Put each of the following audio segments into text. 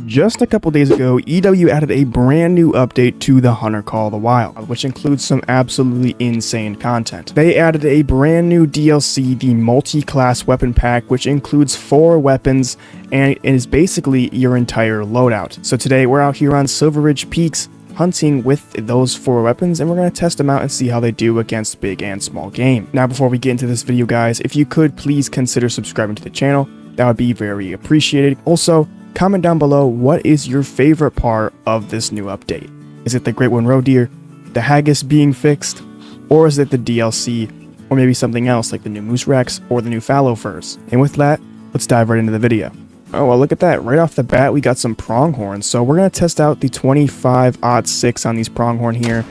Just a couple days ago, EW added a brand new update to the Hunter Call of the Wild, which includes some absolutely insane content. They added a brand new DLC, the multi-class weapon pack, which includes 4 weapons and is basically your entire loadout. So today we're out here on Silver Ridge Peaks hunting with those 4 weapons, and we're going to test them out and see how they do against big and small game. Now before we get into this video guys, if you could please consider subscribing to the channel, that would be very appreciated. Also, comment down below what is your favorite part of this new update. Is it the Great One Roe Deer, the Haggis being fixed, or is it the DLC, or maybe something else like the new Moose Rex or the new Fallow Furs? And with that, let's dive right into the video. Oh well, look at that, right off the bat we got some pronghorn. So we're going to test out the 25-06 on these pronghorn here.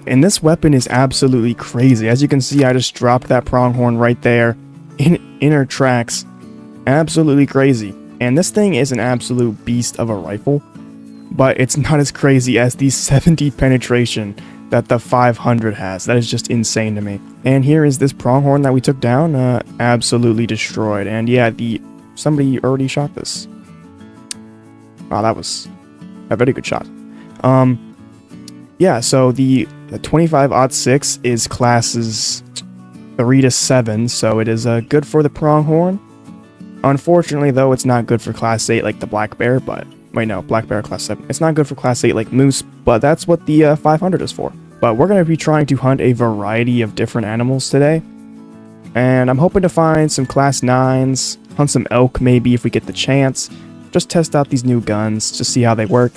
And this weapon is absolutely crazy. As you can see, I just dropped that pronghorn right there in inner tracks. Absolutely crazy. And this thing is an absolute beast of a rifle, but it's not as crazy as the 70 penetration that the 500 has. That is just insane to me. And here is this pronghorn that we took down, absolutely destroyed. And yeah, somebody already shot this. Wow, that was a very good shot. Yeah, so the 25-06 is classes 3 to 7, so it is good for the pronghorn. Unfortunately, though, it's not good for class 8 like the black bear, but... Wait, no, black bear class 7. It's not good for class 8 like moose, but that's what the 500 is for. But we're going to be trying to hunt a variety of different animals today. And I'm hoping to find some class 9s, hunt some elk maybe if we get the chance. Just test out these new guns to see how they work.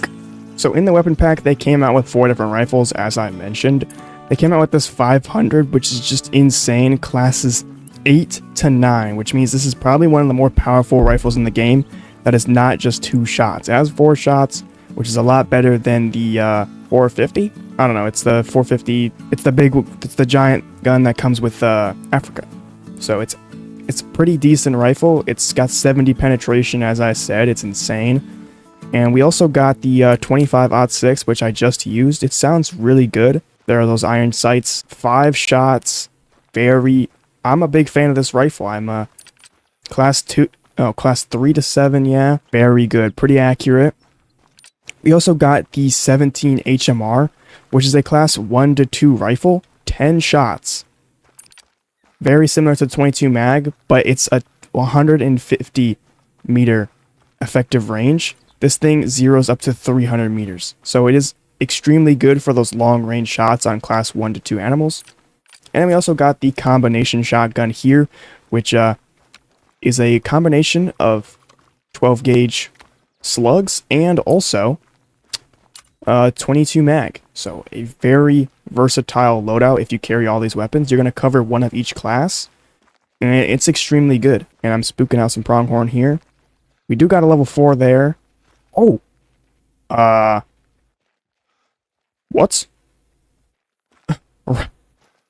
So in the weapon pack, they came out with 4 different rifles, as I mentioned. They came out with this 500, which is just insane, classes 8 to 9, which means this is probably one of the more powerful rifles in the game that is not just 2 shots. It has 4 shots, which is a lot better than the 450. I don't know, it's the 450, it's the giant gun that comes with Africa. So it's a pretty decent rifle. It's got 70 penetration, as I said. It's insane. And we also got the 25-06, which I just used. It sounds really good. There are those iron sights, 5 shots, I'm a big fan of this rifle. I'm class 3 to 7, yeah. Very good, pretty accurate. We also got the 17 HMR, which is a class 1 to 2 rifle, 10 shots. Very similar to 22 mag, but it's a 150 meter effective range. This thing zeroes up to 300 meters. So it is extremely good for those long range shots on class 1 to 2 animals. And we also got the combination shotgun here, which is a combination of 12 gauge slugs and also 22 mag. So a very versatile loadout. If you carry all these weapons, you're going to cover one of each class. And it's extremely good. And I'm spooking out some pronghorn here. We do got a level 4 there. Oh! What?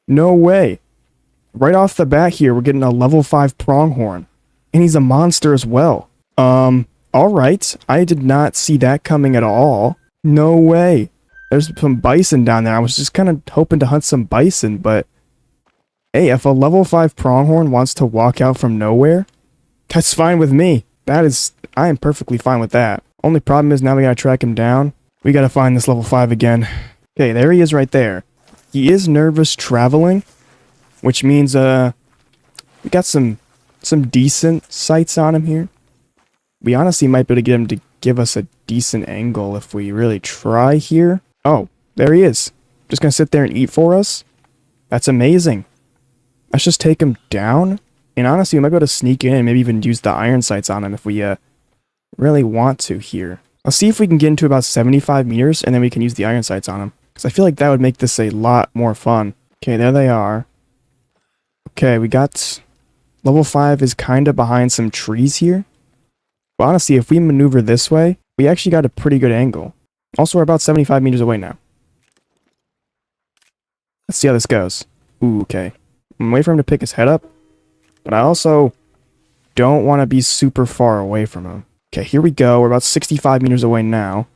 No way. Right off the bat here, we're getting a level 5 pronghorn. And he's a monster as well. Alright. I did not see that coming at all. No way. There's some bison down there. I was just kind of hoping to hunt some bison, but... Hey, if a level 5 pronghorn wants to walk out from nowhere, that's fine with me. I am perfectly fine with that. Only problem is now we gotta track him down. We gotta find this level 5 again. Okay, there he is right there. He is nervous traveling, which means we got some decent sights on him here. We honestly might be able to get him to give us a decent angle if we really try here. Oh, there he is. Just gonna sit there and eat for us. That's amazing. Let's just take him down. And honestly, we might be able to sneak in and maybe even use the iron sights on him if we really want to here. Let's see if we can get into about 75 meters and then we can use the iron sights on him. Because I feel like that would make this a lot more fun. Okay, there they are. Okay, we got... Level 5 is kind of behind some trees here. But honestly, if we maneuver this way, we actually got a pretty good angle. Also, we're about 75 meters away now. Let's see how this goes. Ooh, okay. I'm waiting for him to pick his head up. But I also don't want to be super far away from him. Okay, here we go. We're about 65 meters away now.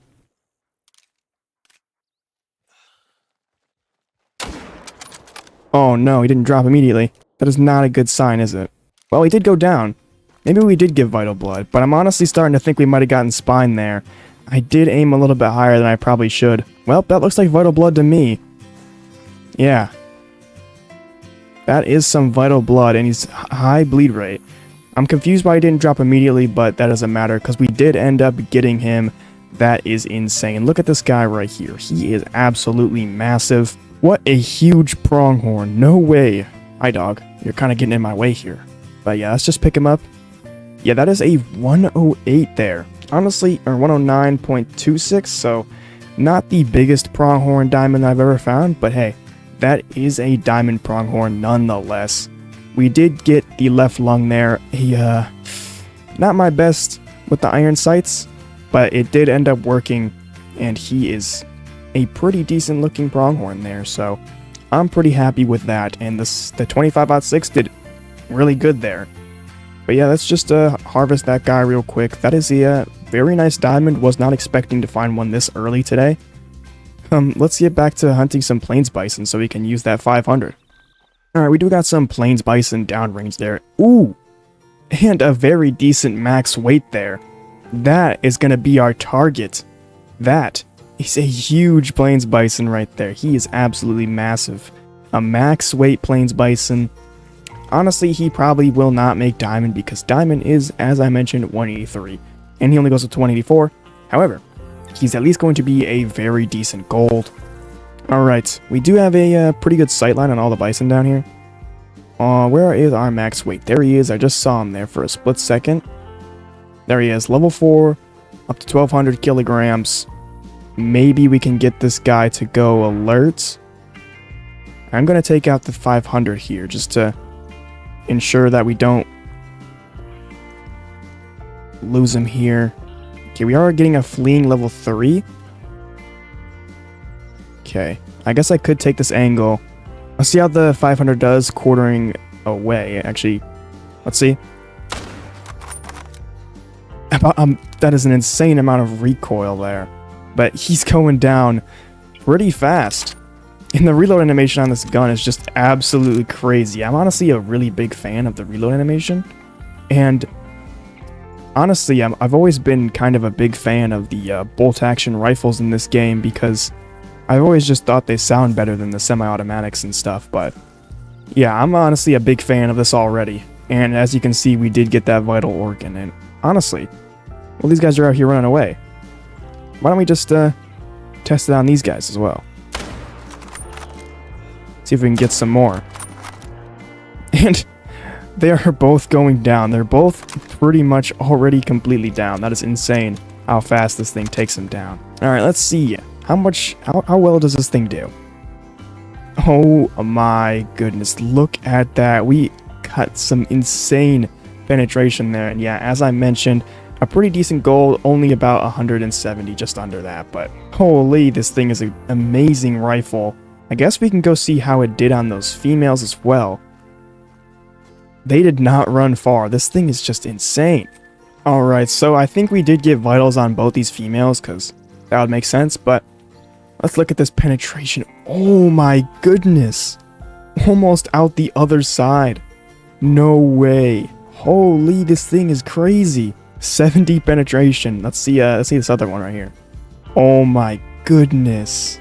Oh no, he didn't drop immediately. That is not a good sign, is it? Well, he did go down. Maybe we did give Vital Blood, but I'm honestly starting to think we might have gotten Spine there. I did aim a little bit higher than I probably should. Well, that looks like Vital Blood to me. Yeah. That is some Vital Blood, and he's high bleed rate. I'm confused why he didn't drop immediately, but that doesn't matter, because we did end up getting him. That is insane. Look at this guy right here. He is absolutely massive. What a huge pronghorn. No way. Hi, dog. You're kind of getting in my way here. But yeah, let's just pick him up. Yeah, that is a 108 there. Honestly, or 109.26, so not the biggest pronghorn diamond I've ever found, but hey, that is a diamond pronghorn nonetheless. We did get the left lung there. He, not my best with the iron sights, but it did end up working, and he is a pretty decent looking pronghorn there, so I'm pretty happy with that, and the 25-06 did really good there. But yeah, let's just harvest that guy real quick. That is a very nice diamond. Was not expecting to find one this early today. Let's get back to hunting some plains bison so we can use that 500. Alright, we do got some plains bison downrange there. Ooh! And a very decent max weight there. That is going to be our target. That is a huge plains bison right there. He is absolutely massive. A max weight plains bison. Honestly, he probably will not make diamond because diamond is, as I mentioned, 183. And he only goes up to 184. However, he's at least going to be a very decent gold. Alright, we do have a pretty good sightline on all the bison down here. Where is our max weight? There he is. I just saw him there for a split second. There he is. Level 4, up to 1200 kilograms. Maybe we can get this guy to go alert. I'm going to take out the 500 here just to ensure that we don't lose him here. Okay, we are getting a fleeing level 3. Okay, I guess I could take this angle. Let's see how the 500 does quartering away. Actually, let's see. That is an insane amount of recoil there. But he's going down pretty fast. And the reload animation on this gun is just absolutely crazy. I'm honestly a really big fan of the reload animation. And honestly, I've always been kind of a big fan of the bolt-action rifles in this game because I've always just thought they sound better than the semi-automatics and stuff. But yeah, I'm honestly a big fan of this already. And as you can see, we did get that vital organ. And honestly, well, these guys are out here running away. Why don't we just test it on these guys as well? See if we can get some more. And they are both going down. They're both pretty much already completely down. That is insane how fast this thing takes them down. Alright, let's see. How well does this thing do? Oh my goodness. Look at that. We got some insane penetration there. And yeah, as I mentioned, a pretty decent gold, only about 170, just under that. But holy, this thing is an amazing rifle. I guess we can go see how it did on those females as well. They did not run far. This thing is just insane. Alright, so I think we did get vitals on both these females, because that would make sense, but let's look at this penetration. Oh my goodness. Almost out the other side. No way. Holy, this thing is crazy. 70 penetration. Let's see this other one right here. Oh my goodness.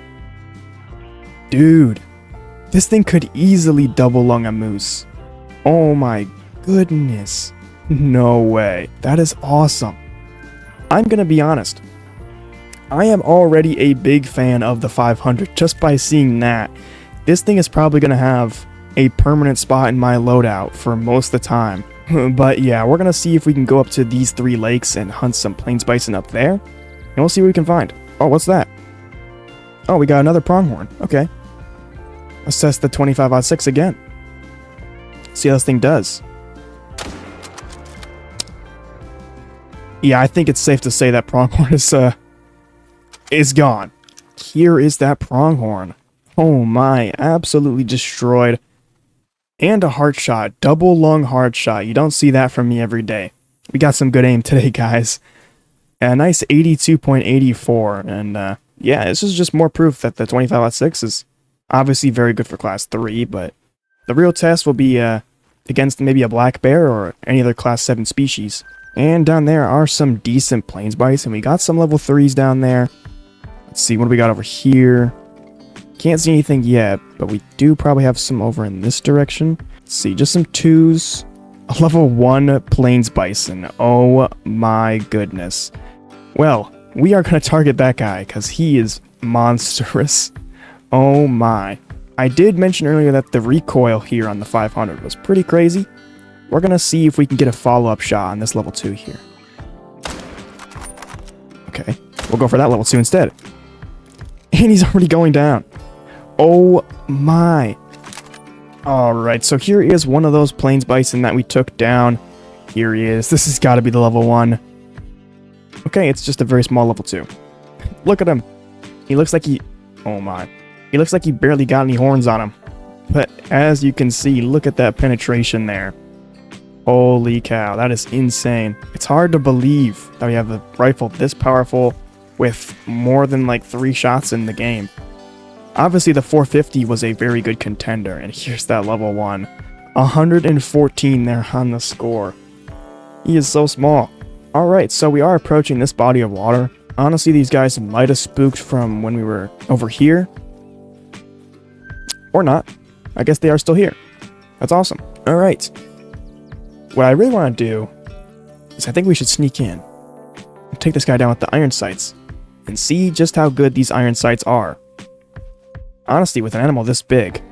Dude, this thing could easily double lung a moose. Oh my goodness. No way. That is awesome. I'm gonna be honest. I am already a big fan of the 500 just by seeing that. This thing is probably gonna have a permanent spot in my loadout for most of the time. But yeah, we're gonna see if we can go up to these 3 lakes and hunt some plains bison up there. And we'll see what we can find. Oh, what's that? Oh, we got another pronghorn. Okay. Let's test the 25-06 again. See how this thing does. Yeah, I think it's safe to say that pronghorn is gone. Here is that pronghorn. Oh my, absolutely destroyed. And a heart shot, double lung heart shot. You don't see that from me every day. We got some good aim today, guys. A nice 82.84, and yeah, this is just more proof that the 25-06 is obviously very good for class 3, but the real test will be against maybe a black bear or any other class 7 species. And down there are some decent plains bison. We got some level 3s down there. Let's see, what do we got over here? Can't see anything yet, but we do probably have some over in this direction. Let's see, just some 2s. A level 1 plains bison. Oh my goodness. Well, we are going to target that guy because he is monstrous. Oh my. I did mention earlier that the recoil here on the 500 was pretty crazy. We're going to see if we can get a follow-up shot on this level 2 here. Okay, we'll go for that level 2 instead. And he's already going down. Oh my. Alright, so here is one of those plains bison that we took down. Here he is. This has got to be the level 1. Okay, it's just a very small level 2. Look at him. He looks like he... Oh my. He looks like he barely got any horns on him. But as you can see, look at that penetration there. Holy cow, that is insane. It's hard to believe that we have a rifle this powerful with more than like 3 shots in the game. Obviously, the 450 was a very good contender, and here's that level 1. 114 there on the score. He is so small. Alright, so we are approaching this body of water. Honestly, these guys might have spooked from when we were over here. Or not. I guess they are still here. That's awesome. Alright. What I really want to do is I think we should sneak in and take this guy down with the iron sights and see just how good these iron sights are. Honestly, with an animal this big.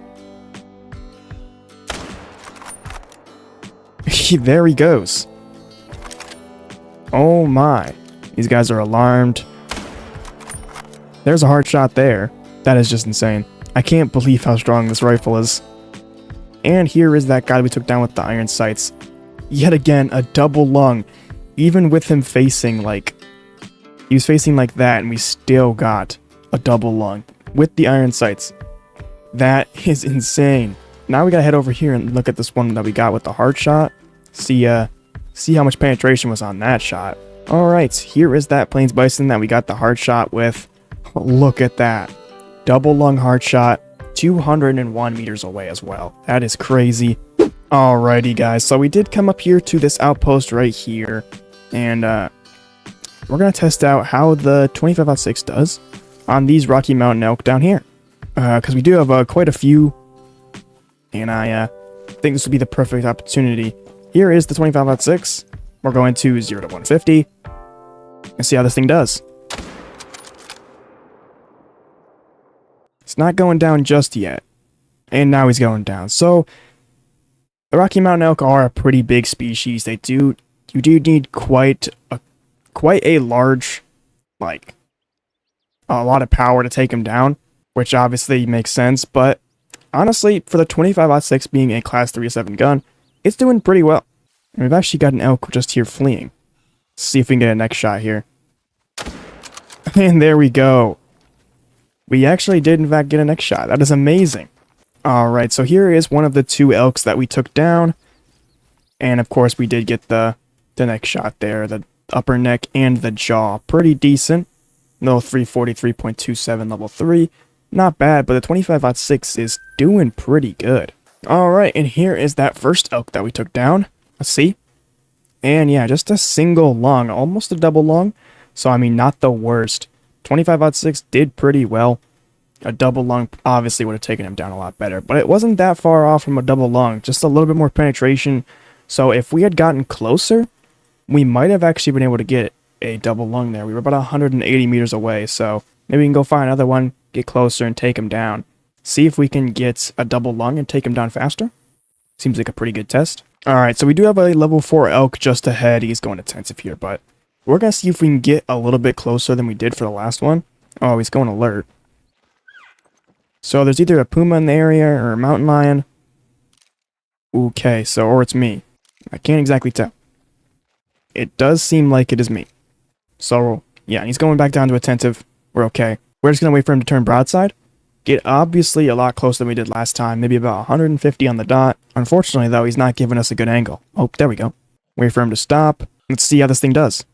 There he goes. Oh my. These guys are alarmed. There's a hard shot there. That is just insane. I can't believe how strong this rifle is. And here is that guy we took down with the iron sights. Yet again, a double lung. Even with him facing like... He was facing like that and we still got a double lung. With the iron sights. That is insane. Now we gotta head over here and look at this one that we got with the hard shot. See how much penetration was on that shot. Alright, here is that plains bison that we got the hard shot with. Look at that. Double lung hard shot. 201 meters away as well. That is crazy. Alrighty guys, so we did come up here to this outpost right here. And we're gonna test out how the 25-06 does on these Rocky Mountain elk down here. Because we do have quite a few, and I think this will be the perfect opportunity. Here is the 25-06. We're going to 0 to 150, and see how this thing does. It's not going down just yet, and now he's going down. So, the Rocky Mountain elk are a pretty big species. You do need quite a large, like, a lot of power to take them down. Which obviously makes sense, but honestly, for the 25-06 being a class 3-7 gun, it's doing pretty well. And we've actually got an elk just here fleeing. Let's see if we can get a next shot here. And there we go. We actually did in fact get a next shot. That is amazing. Alright, so here is one of the 2 elks that we took down. And of course we did get the next shot there. The upper neck and the jaw. Pretty decent. No 343.27 level 3. Not bad, but the 25-06 is doing pretty good. Alright, and here is that first elk that we took down. Let's see. And yeah, just a single lung, almost a double lung. So, I mean, not the worst. 25-06 did pretty well. A double lung obviously would have taken him down a lot better, but it wasn't that far off from a double lung. Just a little bit more penetration. So, if we had gotten closer, we might have actually been able to get a double lung there. We were about 180 meters away, so maybe we can go find another one, get closer, and take him down. See if we can get a double lung and take him down faster. Seems like a pretty good test. Alright, so we do have a level 4 elk just ahead. He's going intensive here, but we're going to see if we can get a little bit closer than we did for the last one. Oh, he's going alert. So there's either a puma in the area or a mountain lion. Okay, so, or it's me. I can't exactly tell. It does seem like it is me. So, yeah, and he's going back down to attentive. We're okay. We're just going to wait for him to turn broadside. Get obviously a lot closer than we did last time. Maybe about 150 on the dot. Unfortunately, though, he's not giving us a good angle. Oh, there we go. Wait for him to stop. Let's see how this thing does.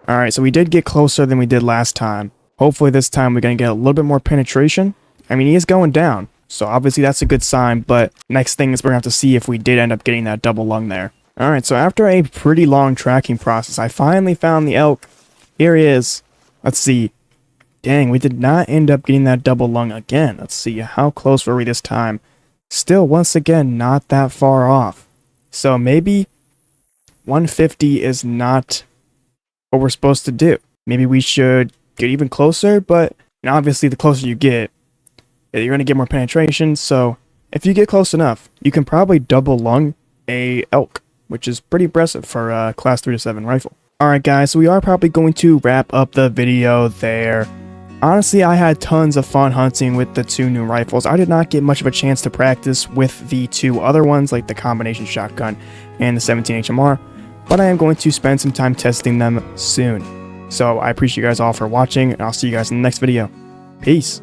Alright, so we did get closer than we did last time. Hopefully this time we're going to get a little bit more penetration. I mean, he is going down. So obviously that's a good sign, but next thing is we're gonna have to see if we did end up getting that double lung there. Alright, so after a pretty long tracking process, I finally found the elk. Here he is. Let's see. Dang, we did not end up getting that double lung again. Let's see, how close were we this time? Still, once again, not that far off. So maybe 150 is not what we're supposed to do. Maybe we should get even closer, but obviously the closer you get, you're going to get more penetration. So if you get close enough, you can probably double lung a elk, which is pretty impressive for a class 3 to 7 rifle. Alright guys, so we are probably going to wrap up the video there. Honestly, I had tons of fun hunting with the 2 new rifles. I did not get much of a chance to practice with the 2 other ones, like the combination shotgun and the 17 HMR, but I am going to spend some time testing them soon. So I appreciate you guys all for watching, and I'll see you guys in the next video. Peace.